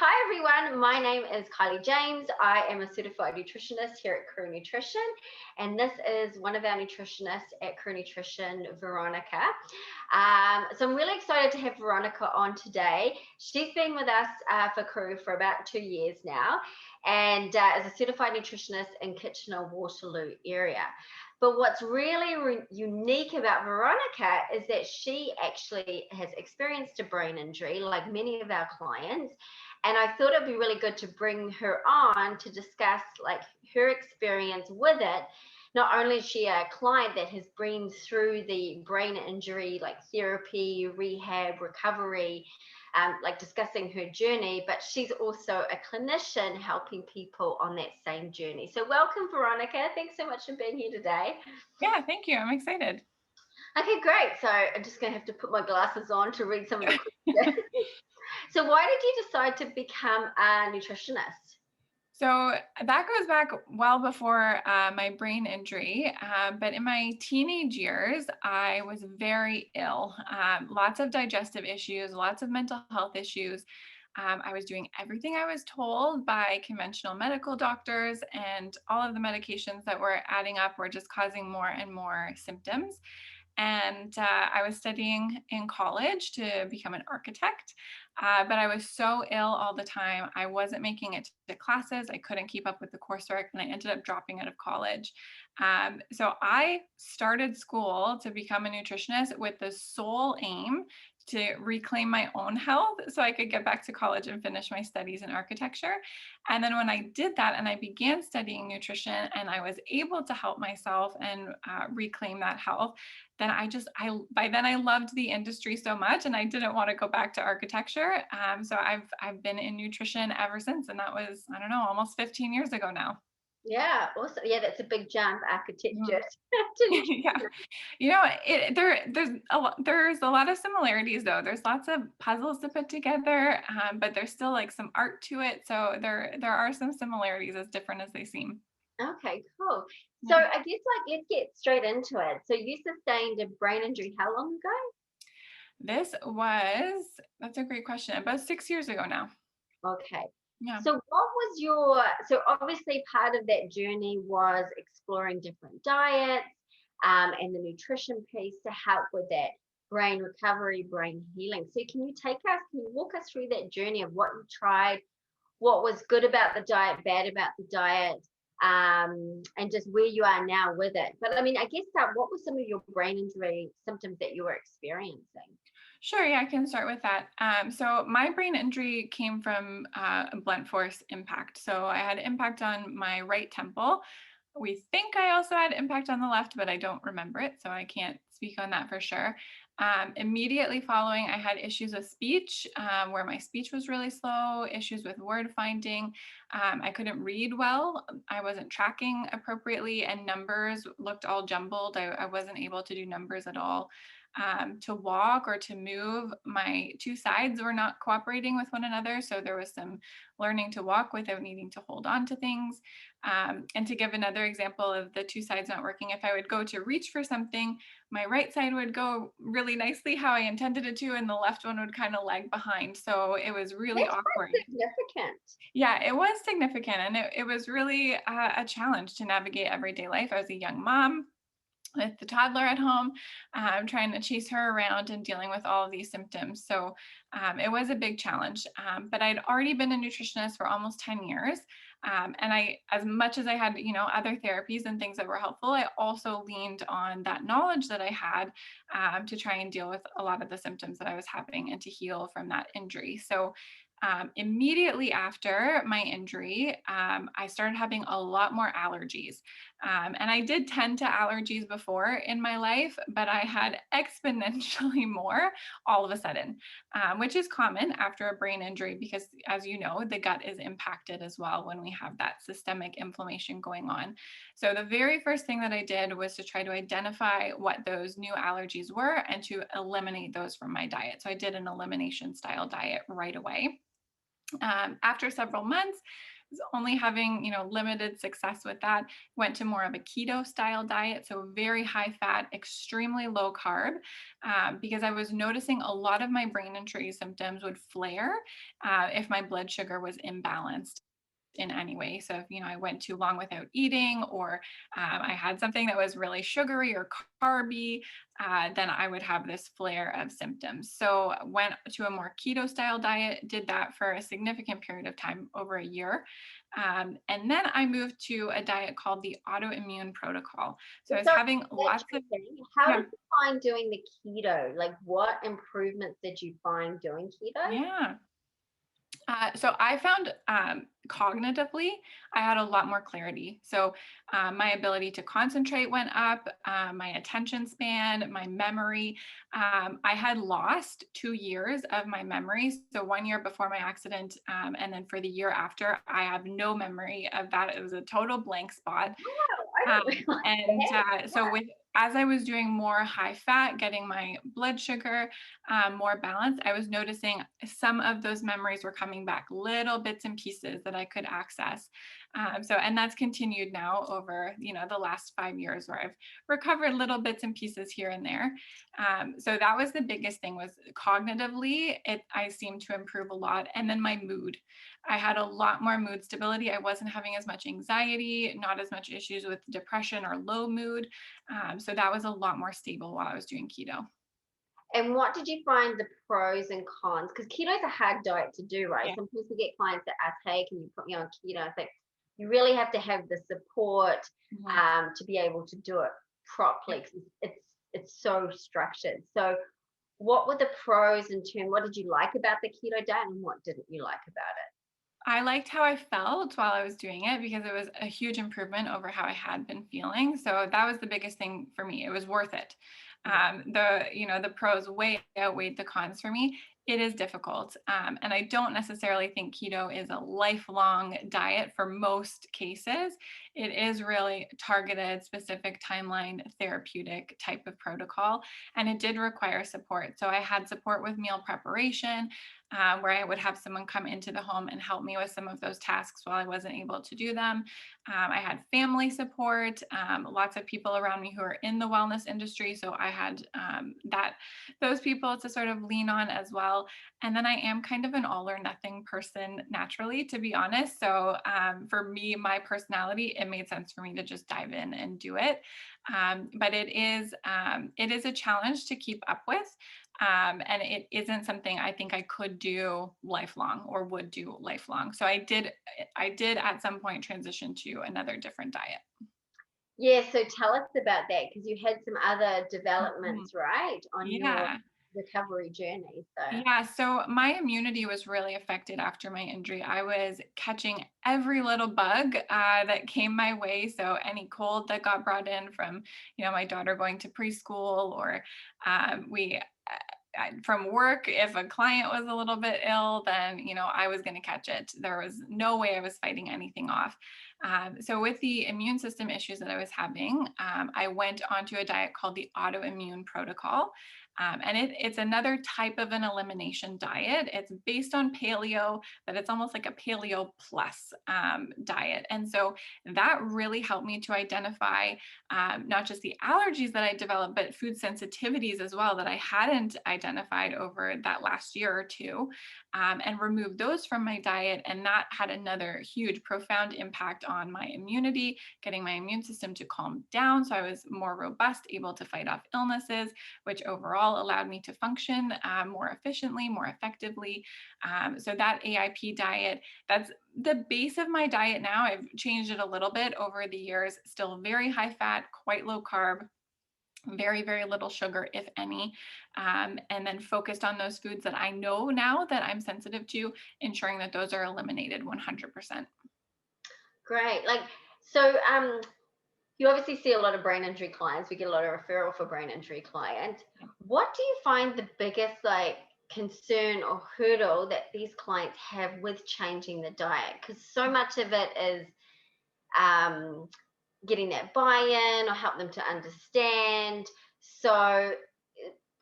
Hi everyone, my name is Kylie James. I am a certified nutritionist here at Koru Nutrition, and this is one of our nutritionists at Koru Nutrition, Veronica. So I'm really excited to have Veronica on today. She's been with us for Koru for about 2 years now, and is a certified nutritionist in Kitchener-Waterloo area. But what's really unique about Veronica is that she actually has experienced a brain injury, like many of our clients. And I thought it'd be really good to bring her on to discuss like her experience with it. Not only is she a client that has been through the brain injury, like therapy, rehab, recovery, like discussing her journey, but she's also a clinician helping people on that same journey. So welcome, Veronica. Thanks so much for being here today. Yeah, thank you. I'm excited. Okay, great. So I'm just going to have to put my glasses on to read some of the questions. So why did you decide to become a nutritionist? So that goes back well before my brain injury. But in my teenage years, I was very ill. Lots of digestive issues, lots of mental health issues. I was doing everything I was told by conventional medical doctors, and all of the medications that were adding up were just causing more and more symptoms. And I was studying in college to become an architect. But I was so ill all the time. I wasn't making it to classes. I couldn't keep up with the coursework, and I ended up dropping out of college. So I started school to become a nutritionist with the sole aim to reclaim my own health so I could get back to college and finish my studies in architecture. And then when I did that and I began studying nutrition and I was able to help myself and reclaim that health, then by then I loved the industry so much and I didn't want to go back to architecture. So I've been in nutrition ever since, and that was, I don't know, almost 15 years ago now. Yeah, awesome. Yeah, that's a big jump, Mhm. architecture to Yeah. nutrition. There's a lot of similarities though. There's lots of puzzles to put together, but there's still like some art to it. So there are some similarities, as different as they seem. Okay, cool. So Yeah. I guess like let's get straight into it. So you sustained a brain injury how long ago? That's a great question. About 6 years ago now. Okay. Yeah. So what was so obviously part of that journey was exploring different diets, and the nutrition piece to help with that brain recovery, brain healing. So can you walk us through that journey of what you tried, what was good about the diet, bad about the diet, and just where you are now with it. But I mean, I guess what were some of your brain injury symptoms that you were experiencing? Sure, yeah, I can start with that. So my brain injury came from a blunt force impact. So I had impact on my right temple. We think I also had impact on the left, but I don't remember it, so I can't speak on that for sure. Immediately following, I had issues with speech, where my speech was really slow, issues with word finding. I couldn't read well. I wasn't tracking appropriately, and numbers looked all jumbled. I wasn't able to do numbers at all. To walk or to move, my two sides were not cooperating with one another. So there was some learning to walk without needing to hold on to things. And to give another example of the two sides not working, if I would go to reach for something, my right side would go really nicely how I intended it to, and the left one would kind of lag behind. So it was really That's awkward. quite significant. Yeah, it was significant. And it was really a challenge to navigate everyday life. I was a young mom with the toddler at home, trying to chase her around and dealing with all of these symptoms. So it was a big challenge. But I'd already been a nutritionist for almost 10 years. And as much as I had, other therapies and things that were helpful, I also leaned on that knowledge that I had to try and deal with a lot of the symptoms that I was having and to heal from that injury. So immediately after my injury, I started having a lot more allergies. And I did tend to allergies before in my life, but I had exponentially more all of a sudden, which is common after a brain injury because, as you know, the gut is impacted as well when we have that systemic inflammation going on. So, the very first thing that I did was to try to identify what those new allergies were and to eliminate those from my diet. So, I did an elimination style diet right away. After several months, was only having, limited success with that. Went to more of a keto style diet, so very high fat, extremely low carb, because I was noticing a lot of my brain injury symptoms would flare if my blood sugar was imbalanced in any way. So if, I went too long without eating, or I had something that was really sugary or carby, then I would have this flare of symptoms. So went to a more keto style diet, did that for a significant period of time, over a year. And then I moved to a diet called the autoimmune protocol. So I was So having lots of, how yeah, did you find doing the keto? Like, what improvements did you find doing keto? yeah. So I found cognitively, I had a lot more clarity. So my ability to concentrate went up, my attention span, my memory. I had lost 2 years of my memory. So 1 year before my accident, and then for the year after, I have no memory of that. It was a total blank spot. Oh, I Um, didn't realize and that. so as I was doing more high fat, getting my blood sugar more balanced, I was noticing some of those memories were coming back, little bits and pieces that I could access. And that's continued now over, the last 5 years, where I've recovered little bits and pieces here and there. So that was the biggest thing, was cognitively, I seemed to improve a lot. And then my mood. I had a lot more mood stability. I wasn't having as much anxiety, not as much issues with depression or low mood. So that was a lot more stable while I was doing keto. And what did you find the pros and cons? Because keto is a hard diet to do, right? Yeah. Sometimes we get clients that ask, "Hey, can you put me on keto?" It's like you really have to have the support Mhm. to be able to do it Yeah. properly. 'Cause it's so structured. So, what were the pros in terms? What did you like about the keto diet, and what didn't you like about it? I liked how I felt while I was doing it, because it was a huge improvement over how I had been feeling. So that was the biggest thing for me. It was worth it. Yeah. The pros way outweighed the cons for me. It is difficult. And I don't necessarily think keto is a lifelong diet for most cases. It is really targeted, specific timeline, therapeutic type of protocol. And it did require support. So I had support with meal preparation, where I would have someone come into the home and help me with some of those tasks while I wasn't able to do them. I had family support, lots of people around me who are in the wellness industry. So I had those people to sort of lean on as well. And then I am kind of an all or nothing person naturally, to be honest. So for me, my personality, it made sense for me to just dive in and do it. But it is a challenge to keep up with. And it isn't something I think I could do lifelong or would do lifelong. So I did at some point transition to another different diet. Yeah, so tell us about that because you had some other Mhm. developments, right, on your Yeah. recovery journey. So, Yeah, so my immunity was really affected after my injury. I was catching every little bug that came my way. So any cold that got brought in from, my daughter going to preschool, or we from work, if a client was a little bit ill, then I was going to catch it. There was no way I was fighting anything off. So with the immune system issues that I was having, I went onto a diet called the autoimmune protocol. And it's another type of an elimination diet. It's based on paleo, but it's almost like a paleo plus diet. And so that really helped me to identify not just the allergies that I developed, but food sensitivities as well that I hadn't identified over that last year or two, and remove those from my diet. And that had another huge, profound impact on my immunity, getting my immune system to calm down. So I was more robust, able to fight off illnesses, which overall allowed me to function more efficiently, more effectively. So that AIP diet, that's the base of my diet now. I've changed it a little bit over the years, still very high fat, quite low carb, very, very little sugar, if any, and then focused on those foods that I know now that I'm sensitive to, ensuring that those are eliminated 100%. great. So, you obviously see a lot of brain injury clients. We get a lot of referral for brain injury clients. What do you find the biggest concern or hurdle that these clients have with changing the diet? Because so much of it is um, getting that buy-in or help them to understand. So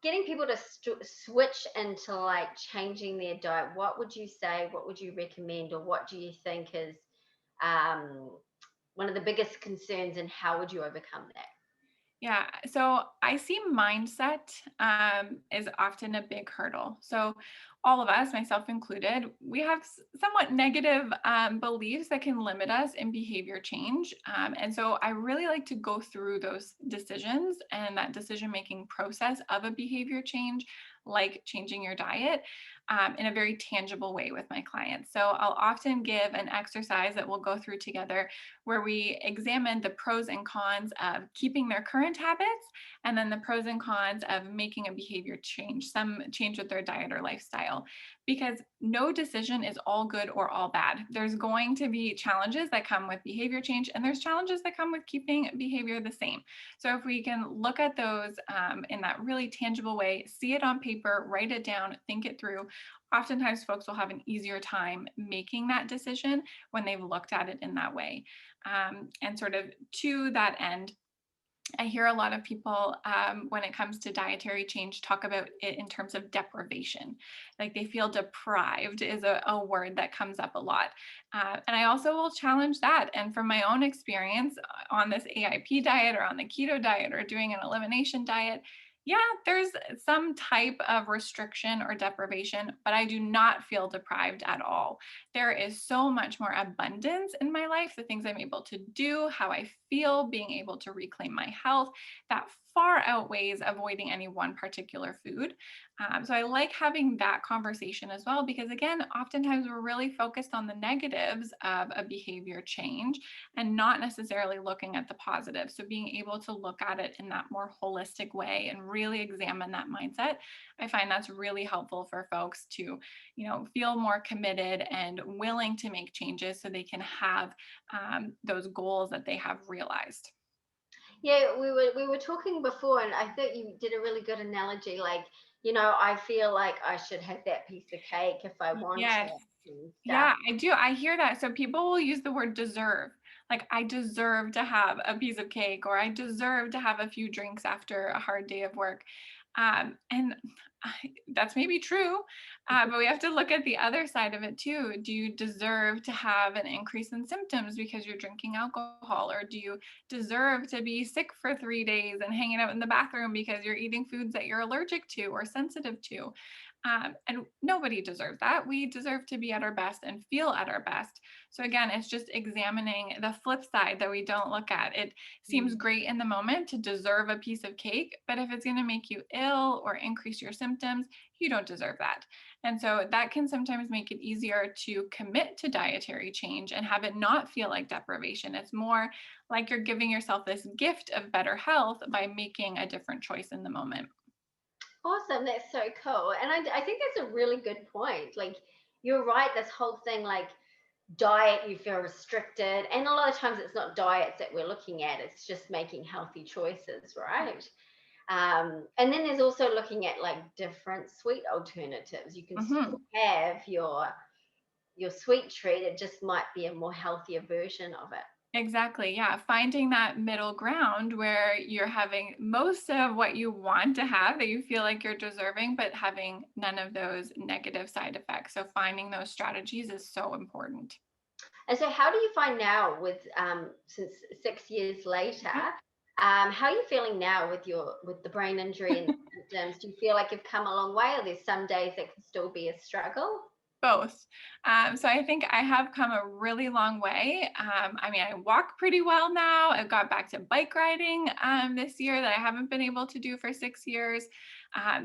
getting people to switch into changing their diet, what would you say? What would you recommend? Or what do you think is um, one of the biggest concerns, and how would you overcome that? Yeah. So I see mindset is often a big hurdle. So all of us, myself included, we have somewhat negative beliefs that can limit us in behavior change. And so I really like to go through those decisions and that decision making process of a behavior change, like changing your diet, in a very tangible way with my clients. So I'll often give an exercise that we'll go through together where we examine the pros and cons of keeping their current habits and then the pros and cons of making a behavior change, some change with their diet or lifestyle. Because no decision is all good or all bad. There's going to be challenges that come with behavior change, and there's challenges that come with keeping behavior the same. So if we can look at those in that really tangible way, see it on paper, write it down, think it through, oftentimes folks will have an easier time making that decision when they've looked at it in that way. And sort of to that end, I hear a lot of people, when it comes to dietary change, talk about it in terms of deprivation. Like they feel deprived is a word that comes up a lot. And I also will challenge that. And from my own experience on this AIP diet or on the keto diet or doing an elimination diet, yeah, there's some type of restriction or deprivation, but I do not feel deprived at all. There is so much more abundance in my life, the things I'm able to do, how I feel, being able to reclaim my health, that far outweighs avoiding any one particular food. So I like having that conversation as well, because again, oftentimes we're really focused on the negatives of a behavior change and not necessarily looking at the positives. So being able to look at it in that more holistic way and really examine that mindset, I find that's really helpful for folks to, feel more committed and willing to make changes so they can have those goals that they have realized. Yeah, we were talking before, and I thought you did a really good analogy. Like, I feel like I should have that piece of cake if I want Yes. it and stuff. Yeah, I do. I hear that. So people will use the word deserve. Like, I deserve to have a piece of cake, or I deserve to have a few drinks after a hard day of work. And that's maybe true, but we have to look at the other side of it too. Do you deserve to have an increase in symptoms because you're drinking alcohol? Or do you deserve to be sick for 3 days and hanging out in the bathroom because you're eating foods that you're allergic to or sensitive to? And nobody deserves that. We deserve to be at our best and feel at our best. So again, it's just examining the flip side that we don't look at. It seems Mm. great in the moment to deserve a piece of cake, but if it's going to make you ill or increase your symptoms, you don't deserve that. And so that can sometimes make it easier to commit to dietary change and have it not feel like deprivation. It's more like you're giving yourself this gift of better health by making a different choice in the moment. Awesome, that's so cool. And I think that's a really good point. Like, you're right, this whole thing, like diet, you feel restricted. And a lot of times it's not diets that we're looking at, it's just making healthy choices, right? And then there's also looking at like different sweet alternatives. You can Mhm. still have your sweet treat, it just might be a more healthier version of it. Exactly. Yeah. Finding that middle ground where you're having most of what you want to have that you feel like you're deserving, but having none of those negative side effects. So finding those strategies is so important. And so, how do you find now, with since 6 years later, how are you feeling now with the brain injury and symptoms? Do you feel like you've come a long way, or there's some days that can still be a struggle? Both. So I think I have come a really long way. I mean, I walk pretty well now. I've got back to bike riding this year that I haven't been able to do for 6 years.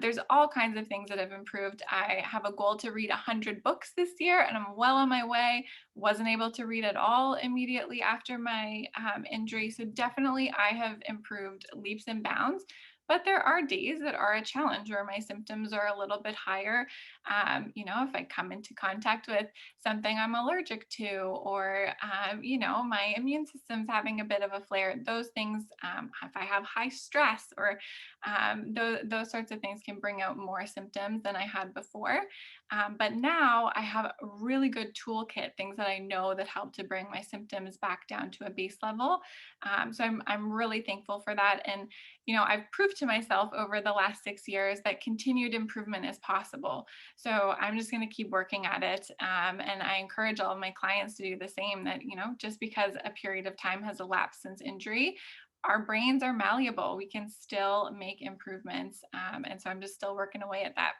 There's all kinds of things that have improved. I have a goal to read 100 books this year, and I'm well on my way. Wasn't able to read at all immediately after my injury. So definitely I have improved leaps and bounds. But there are days that are a challenge where my symptoms are a little bit higher. If I come into contact with something I'm allergic to, or, my immune system's having a bit of a flare, those things, if I have high stress or those sorts of things can bring out more symptoms than I had before. But now I have a really good toolkit, things that I know that help to bring my symptoms back down to a base level. So I'm really thankful for that. And, I've proved to myself over the last 6 years that continued improvement is possible. So I'm just going to keep working at it. And I encourage all of my clients to do the same, that, just because a period of time has elapsed since injury, our brains are malleable. We can still make improvements. And so I'm just still working away at that.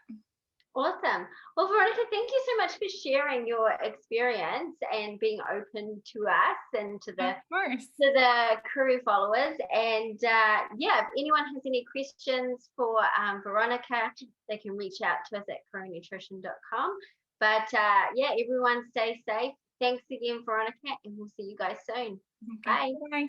Awesome. Well, Veronica, thank you so much for sharing your experience and being open to us and to Of course. the Koru followers. And yeah, if anyone has any questions for Veronica, they can reach out to us at korunutrition.com. But yeah, everyone stay safe. Thanks again, Veronica, and we'll see you guys soon. Okay. Bye. Bye.